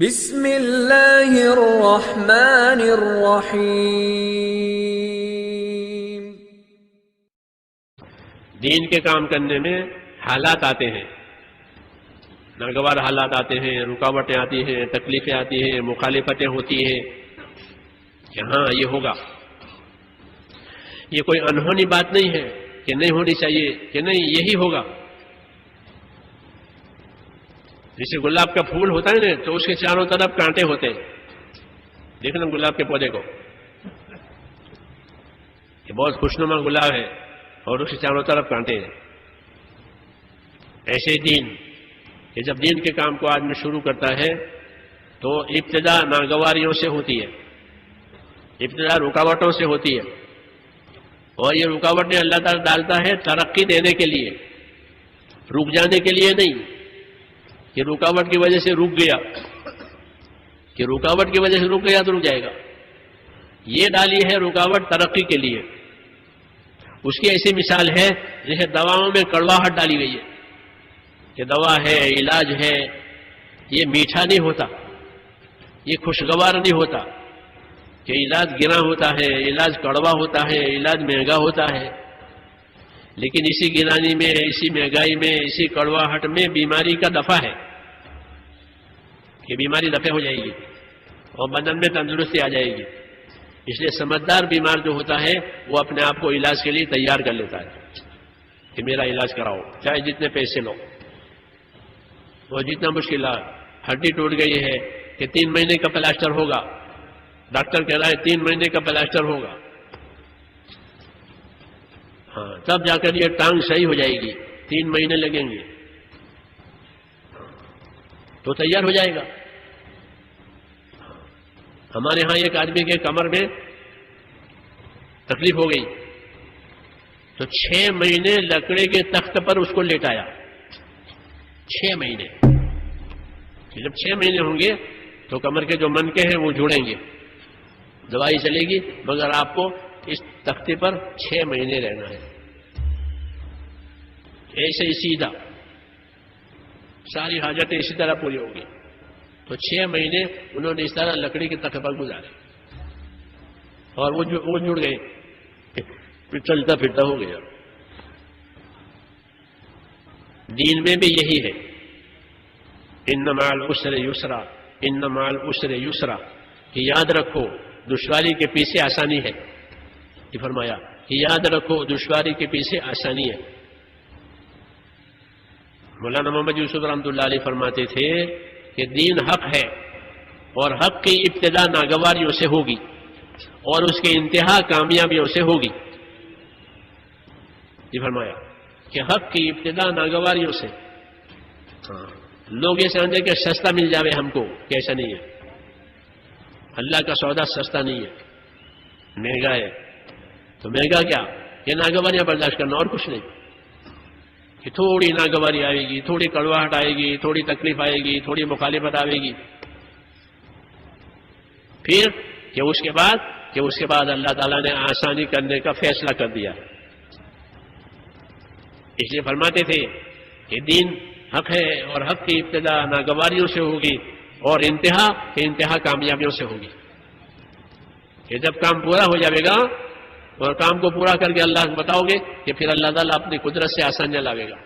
بسم اللہ الرحمن الرحیم۔ دین کے کام کرنے میں حالات آتے ہیں، ناگوار حالات آتے ہیں، رکاوٹیں آتی ہیں، تکلیفیں آتی ہیں، مخالفتیں ہوتی ہیں کہ ہاں یہ ہوگا۔ یہ کوئی انہونی بات نہیں ہے کہ نہیں ہونی چاہیے، کہ نہیں یہی ہوگا۔ جیسے گلاب کا پھول ہوتا ہے نا تو اس کے چاروں طرف کانٹے ہوتے ہیں، دیکھنا گلاب کے پودے کو، یہ بہت خوشنما گلاب ہے اور اس کے چاروں طرف کانٹے ہیں۔ ایسے دین کہ جب دین کے کام کو آدمی شروع کرتا ہے تو ابتدا ناگواریوں سے ہوتی ہے، ابتدا رکاوٹوں سے ہوتی ہے، اور یہ رکاوٹیں اللہ تعالیٰ ڈالتا ہے ترقی دینے کے لیے، رک جانے کے لیے نہیں کہ رکاوٹ کی وجہ سے رک گیا، کہ رکاوٹ کی وجہ سے رک گیا تو رک جائے گا۔ یہ ڈالی ہے رکاوٹ ترقی کے لیے۔ اس کی ایسی مثال ہے جیسے دواؤں میں کڑواہٹ ڈالی گئی ہے کہ دوا ہے، علاج ہے، یہ میٹھا نہیں ہوتا، یہ خوشگوار نہیں ہوتا، کہ علاج گرا ہوتا ہے، علاج کڑوا ہوتا ہے، علاج مہنگا ہوتا ہے، لیکن اسی گرانی میں، اسی مہنگائی میں، اسی کڑواہٹ میں بیماری کا دفع ہے کہ بیماری دفع ہو جائے گی اور بدن میں تندرستی آ جائے گی۔ اس لیے سمجھدار بیمار جو ہوتا ہے وہ اپنے آپ کو علاج کے لیے تیار کر لیتا ہے کہ میرا علاج کراؤ، چاہے جتنے پیسے لو، اور جتنا مشکل ہے، ہڈی ٹوٹ گئی ہے کہ 3 مہینے کا پلاسٹر ہوگا، ڈاکٹر کہہ رہا ہے 3 مہینے کا پلاسٹر ہوگا، ہاں تب جا کر یہ ٹانگ صحیح ہو جائے گی، 3 مہینے لگیں گے تو تیار ہو جائے گا۔ ہمارے ہاں ایک آدمی کے کمر میں تکلیف ہو گئی تو 6 مہینے لکڑے کے تخت پر اس کو لیٹایا، 6 مہینے۔ جب 6 مہینے ہوں گے تو کمر کے جو منکے ہیں وہ جڑیں گے، دوائی چلے گی، مگر آپ کو اس تختے پر 6 مہینے رہنا ہے، ایسے ہی سیدھا، ساری حاجتیں اسی طرح پوری ہوگی۔ تو 6 مہینے انہوں نے اس طرح لکڑی کے تختے پر گزارے اور وہ جڑ گئے، پھر چلتا پھرتا ہو گیا۔ دین میں بھی یہی ہے، ان مع العسر یسرا، ان مع العسر یسرا، کہ یاد رکھو دشواری کے پیچھے آسانی ہے، یہ فرمایا کہ یاد رکھو دشواری کے پیچھے آسانی ہے۔ مولانا محمد یوسف رحمۃ اللہ علیہ فرماتے تھے کہ دین حق ہے اور حق کی ابتدا ناگواریوں سے ہوگی اور اس کی انتہا کامیابیوں سے ہوگی۔ یہ فرمایا کہ حق کی ابتدا ناگواریوں سے، لوگ یہ سمجھتے کہ سستا مل جاوے ہم کو، کہ ایسا نہیں ہے، اللہ کا سودا سستا نہیں ہے، مہنگا ہے۔ تو مہنگا کیا؟ یہ ناگواریاں برداشت کرنا اور کچھ نہیں، کہ تھوڑی ناگواری آئے گی، تھوڑی کڑواہٹ آئے گی، تھوڑی تکلیف آئے گی، تھوڑی مخالفت آئے گی، پھر کہ اس کے بعد اللہ تعالیٰ نے آسانی کرنے کا فیصلہ کر دیا۔ اس لیے فرماتے تھے کہ دین حق ہے اور حق کی ابتدا ناگواریوں سے ہوگی اور انتہا کامیابیوں سے ہوگی، کہ جب کام پورا ہو جائے گا اور کام کو پورا کر کے اللہ کو بتاؤ گے کہ پھر اللہ تعالیٰ اپنی قدرت سے آسانیاں لاوے گا۔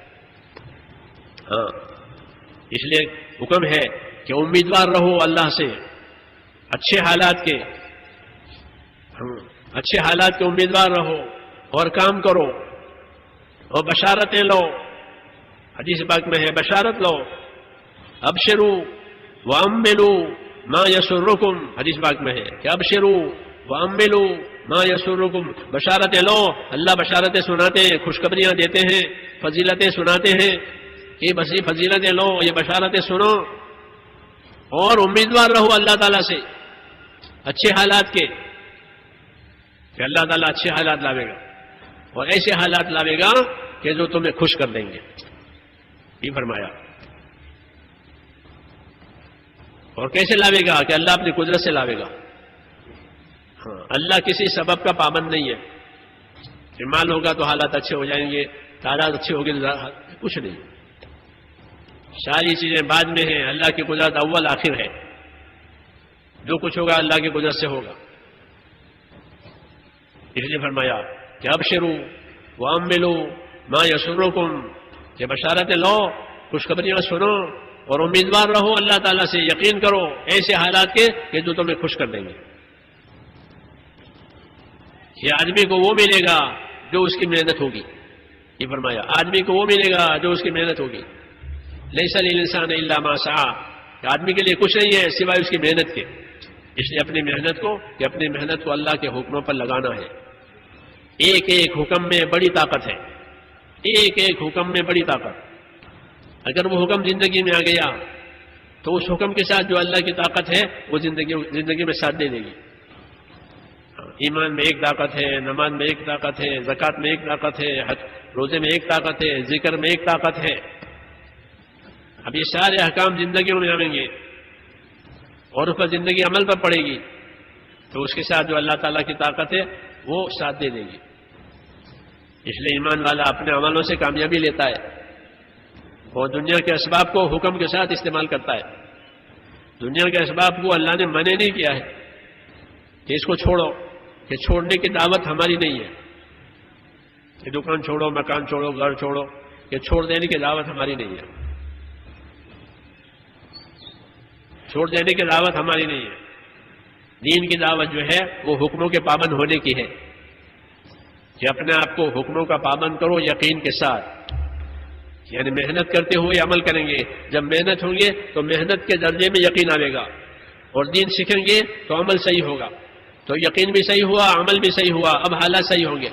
ہاں اس لیے حکم ہے کہ امیدوار رہو اللہ سے، اچھے حالات کے امیدوار رہو اور کام کرو اور بشارتیں لو۔ حدیث پاک میں ہے بشارت لو، ابشروا واملوا ما یسرکم، حدیث پاک میں ہے کہ ابشروا واملوا ما یسرکم، بشارتیں لو، اللہ بشارتیں سناتے ہیں، خوشخبریاں دیتے ہیں، فضیلتیں سناتے ہیں کہ بس یہ فضیلتیں لو، یہ بشارتیں سنو اور امیدوار رہو اللہ تعالیٰ سے اچھے حالات کے، کہ اللہ تعالیٰ اچھے حالات لاوے گا اور ایسے حالات لاوے گا کہ جو تمہیں خوش کر دیں گے، یہ فرمایا۔ اور کیسے لاوے گا؟ کہ اللہ اپنی قدرت سے لاوے گا۔ ہاں اللہ کسی سبب کا پابند نہیں ہے کہ مال ہوگا تو حالات اچھے ہو جائیں گے، تعداد اچھے ہوگی تو کچھ نہیں، ساری چیزیں بعد میں ہیں، اللہ کی قدرت اول آخر ہے۔ جو کچھ ہوگا اللہ کی قدرت سے ہوگا. اس لیے فرمایا کہ ابشروا واملوا ما یسرکم، کہ بشارتیں لو، خوشخبریاں سنو اور امیدوار رہو اللہ تعالیٰ سے، یقین کرو ایسے حالات کے کہ جو تمہیں خوش کر دیں گے. یہ آدمی کو وہ ملے گا جو اس کی محنت ہوگی. یہ فرمایا آدمی کو وہ ملے گا جو اس کی محنت ہوگی. لیس للانسان الا ما سعى، کہ آدمی کے لیے کچھ نہیں ہے سوائے اس کی محنت کے. اس لیے اپنی محنت کو اللہ کے حکموں پر لگانا ہے. ایک ایک حکم میں بڑی طاقت ہے، ایک ایک حکم میں بڑی طاقت. اگر وہ حکم زندگی میں آ گیا تو اس حکم کے ساتھ جو اللہ کی طاقت ہے وہ زندگی میں ساتھ دے دے گی. ایمان میں ایک طاقت ہے، نماز میں ایک طاقت ہے، زکوٰۃ میں ایک طاقت ہے، روزے میں ایک طاقت ہے، ذکر میں ایک طاقت ہے. اب یہ سارے احکام زندگیوں میں آئیں گے اور اس پر زندگی عمل پر پڑے گی تو اس کے ساتھ جو اللہ تعالیٰ کی طاقت ہے وہ ساتھ دے دے گی. اس لیے ایمان والا اپنے عملوں سے کامیابی لیتا ہے اور دنیا کے اسباب کو حکم کے ساتھ استعمال کرتا ہے. دنیا کے اسباب کو اللہ نے منع نہیں کیا ہے کہ اس کو چھوڑو، کہ چھوڑنے کی دعوت ہماری نہیں ہے کہ دکان چھوڑو، مکان چھوڑو، گھر چھوڑو، کہ چھوڑ دینے کی دعوت ہماری نہیں ہے. چھوڑ دینے کی دعوت ہماری نہیں ہے. دین کی دعوت جو ہے وہ حکموں کے پابند ہونے کی ہے کہ اپنے آپ کو حکموں کا پابند کرو یقین کے ساتھ. یعنی محنت کرتے ہوئے عمل کریں گے. جب محنت ہوں گے تو محنت کے درجے میں یقین آئے گا، اور دین سیکھیں گے تو عمل صحیح ہوگا. تو یقین بھی صحیح ہوا، عمل بھی صحیح ہوا، اب حالات صحیح ہوں گے.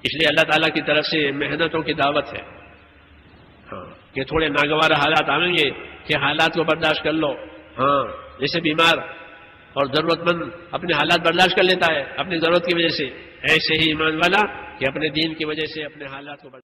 اس لیے اللہ تعالیٰ کی طرف سے محنتوں کی دعوت ہے. ہاں کہ تھوڑے ناگوار حالات آئیں گے کہ حالات کو برداشت کر لو. ہاں جیسے بیمار اور ضرورت مند اپنے حالات برداشت کر لیتا ہے اپنی ضرورت کی وجہ سے، ایسے ہی ایمان والا کہ اپنے دین کی وجہ سے اپنے حالات کو برداشت